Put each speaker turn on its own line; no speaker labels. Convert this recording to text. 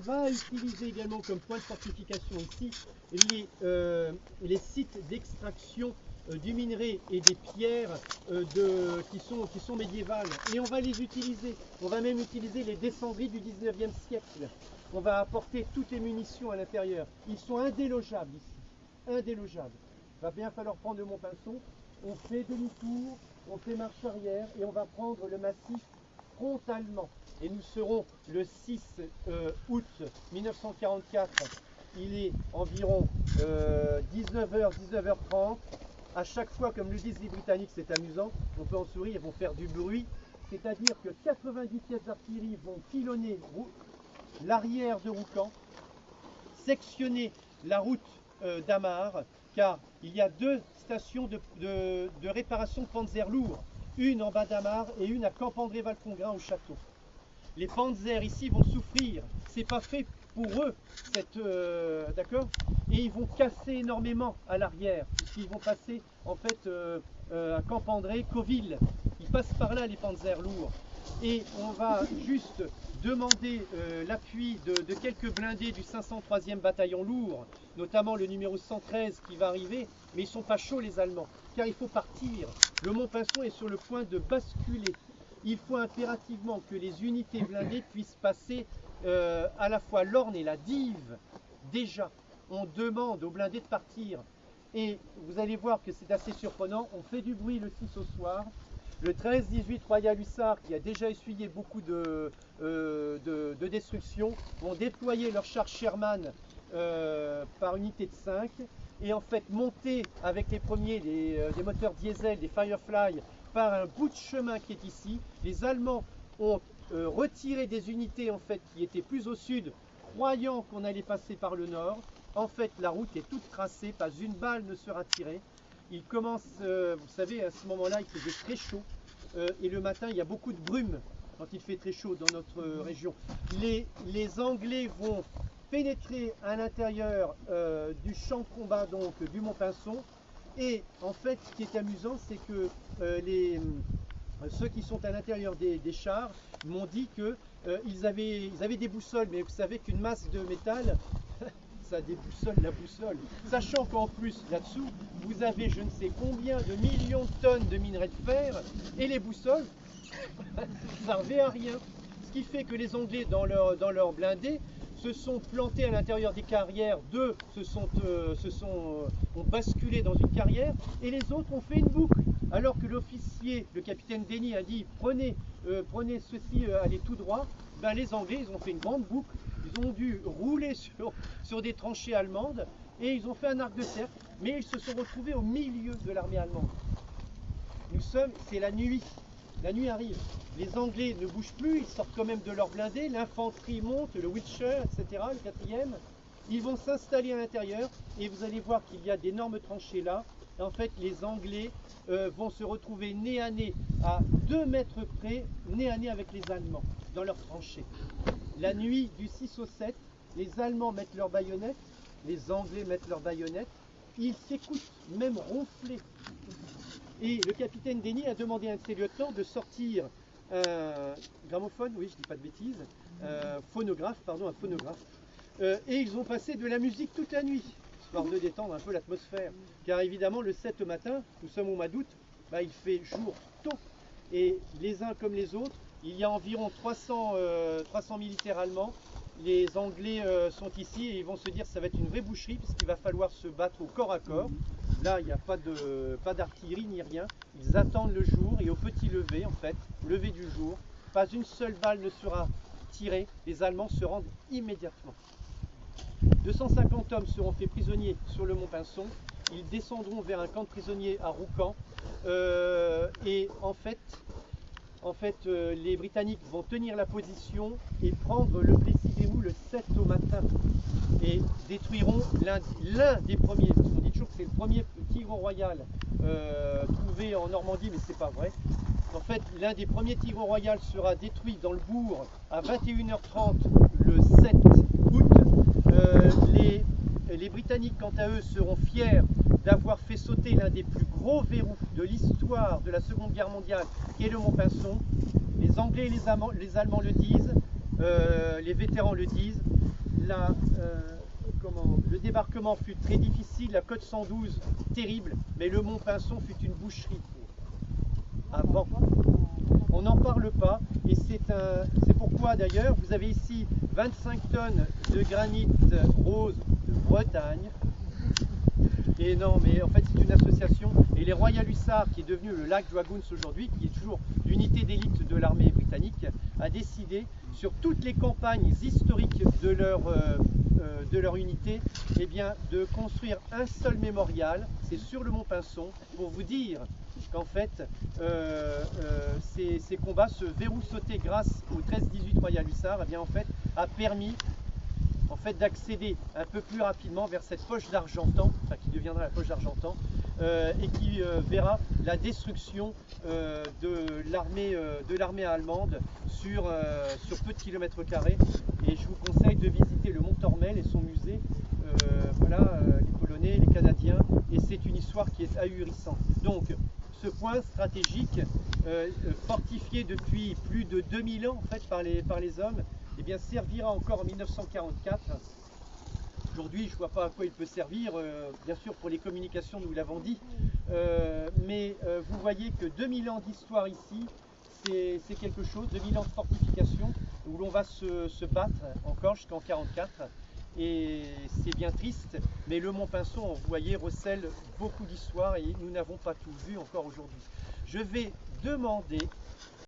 va utiliser également comme point de fortification ici les sites d'extraction du minerai et des pierres qui sont médiévales. Et on va les utiliser. On va même utiliser les descendries du 19e siècle. On va apporter toutes les munitions à l'intérieur. Ils sont indélogeables ici. Indélogeables. Il va bien falloir prendre le Montpinçon. On fait demi-tour, on fait marche arrière et on va prendre le massif frontalement. Et nous serons le 6 août 1944. Il est environ 19h, 19h30. À chaque fois, comme le disent les Britanniques, c'est amusant, on peut en sourire, ils vont faire du bruit. C'est-à-dire que 90 pièces d'artillerie vont pilonner l'arrière de Roucan, sectionner la route d'Amar, car il y a deux stations de réparation de panzers lourds, une en bas d'Amar et une à Camp-André-Valcongrin au château. Les panzers ici vont souffrir, c'est pas fait pour eux, d'accord. Et ils vont casser énormément à l'arrière, puisqu'ils vont passer en fait à Camp-André, Coville. Ils passent par là les panzers lourds. Et on va juste demander l'appui de quelques blindés du 503e bataillon lourd, notamment le numéro 113 qui va arriver, mais ils ne sont pas chauds les Allemands, car il faut partir. Le Montpinçon est sur le point de basculer. Il faut impérativement que les unités blindées puissent passer à la fois l'Orne et la Dive. Déjà, on demande aux blindés de partir. Et vous allez voir que c'est assez surprenant. On fait du bruit le 6 au soir. Le 13-18 Royal Hussards, qui a déjà essuyé beaucoup de destruction, vont déployer leur char Sherman par unité de 5 et en fait monter avec les premiers des moteurs diesel, des Firefly, par un bout de chemin qui est ici. Les Allemands ont retiré des unités en fait qui étaient plus au sud, croyant qu'on allait passer par le nord. En fait, la route est toute tracée, pas une balle ne sera tirée. Il commence, vous savez, à ce moment-là, il faisait très chaud. Et le matin, il y a beaucoup de brume quand il fait très chaud dans notre région. Les Anglais vont pénétrer à l'intérieur du champ de combat, donc du Montpinçon. Et en fait, ce qui est amusant, c'est que ceux qui sont à l'intérieur des chars m'ont dit qu'ils avaient des boussoles, mais vous savez qu'une masse de métal, ça déboussole la boussole. Sachant qu'en plus, là-dessous, vous avez je ne sais combien de millions de tonnes de minerai de fer, et les boussoles, ça ne servait à rien. Ce qui fait que les Anglais, dans leur blindés, se sont plantés à l'intérieur des carrières, ont basculé dans une carrière, et les autres ont fait une boucle. Alors que l'officier, le capitaine Denny, a dit prenez ceci, allez tout droit, ben, les Anglais ils ont fait une grande boucle, ils ont dû rouler sur des tranchées allemandes, et ils ont fait un arc de cercle, mais ils se sont retrouvés au milieu de l'armée allemande. C'est la nuit. La nuit arrive, les Anglais ne bougent plus, ils sortent quand même de leur blindé, l'infanterie monte, le Wiltshire, etc., le 4e. Ils vont s'installer à l'intérieur et vous allez voir qu'il y a d'énormes tranchées là. Et en fait, les Anglais vont se retrouver nez à nez, à 2 mètres près, nez à nez avec les Allemands, dans leurs tranchées. La nuit du 6 au 7, les Allemands mettent leurs baïonnettes, les Anglais mettent leurs baïonnettes, ils s'écoutent, même ronfler. Et le capitaine Denny a demandé à un de ses lieutenants de sortir un gramophone, oui, je dis pas de bêtises, un phonographe. Et ils ont passé de la musique toute la nuit, histoire de détendre un peu l'atmosphère. Car évidemment, le 7 matin, nous sommes au mois d'août, bah, il fait jour tôt. Et les uns comme les autres, il y a environ 300 militaires allemands. Les Anglais sont ici et ils vont se dire que ça va être une vraie boucherie puisqu'il va falloir se battre au corps à corps. Là, il n'y a pas d'artillerie ni rien. Ils attendent le jour et au petit lever, en fait, lever du jour, pas une seule balle ne sera tirée. Les Allemands se rendent immédiatement. 250 hommes seront faits prisonniers sur le Montpinçon. Ils descendront vers un camp de prisonniers à Roucan. Et en fait, les Britanniques vont tenir la position et prendre le Plessis-Gréoux le 7 au matin et détruiront l'un des premiers, parce qu'on dit toujours que c'est le premier tigre royal trouvé en Normandie, mais c'est pas vrai. En fait, l'un des premiers tigres royaux sera détruit dans le bourg à 21h30 le 7 août. Les Britanniques, quant à eux, seront fiers d'avoir fait sauter l'un des plus gros verrous de l'histoire de la Seconde Guerre mondiale, qui est le Montpinçon. Les Anglais et les Allemands le disent, les vétérans le disent. le débarquement fut très difficile, la côte 112 terrible, mais le Mont Pinson fut une boucherie avant. On n'en parle pas, et c'est pourquoi d'ailleurs vous avez ici 25 tonnes de granit rose de Bretagne. Et non, mais en fait c'est une association, et les Royal Hussards, qui est devenu le Lac Dragoons aujourd'hui, qui est toujours l'unité d'élite de l'armée britannique, a décidé sur toutes les campagnes historiques de leur unité, eh bien, de construire un seul mémorial, c'est sur le Mont Pinson, pour vous dire qu'en fait ces combats, ce verrou sauté grâce au 13-18 Royal Hussards, eh bien, en fait, a permis d'accéder un peu plus rapidement vers cette poche d'Argentan, enfin, qui deviendra la poche d'Argentan, et qui verra la destruction de l'armée allemande sur peu de kilomètres carrés. Et je vous conseille de visiter le Mont Tormel et son musée, les Polonais, les Canadiens, et c'est une histoire qui est ahurissante. Donc ce point stratégique, fortifié depuis plus de 2000 ans en fait, par les hommes, eh bien, servira encore en 1944. Aujourd'hui, je ne vois pas à quoi il peut servir, bien sûr pour les communications, nous l'avons dit, mais vous voyez que 2000 ans d'histoire ici, c'est quelque chose, 2000 ans de fortification, où l'on va se battre encore jusqu'en 1944, et c'est bien triste, mais le Mont Pinson, vous voyez, recèle beaucoup d'histoire, et nous n'avons pas tout vu encore aujourd'hui. Je vais demander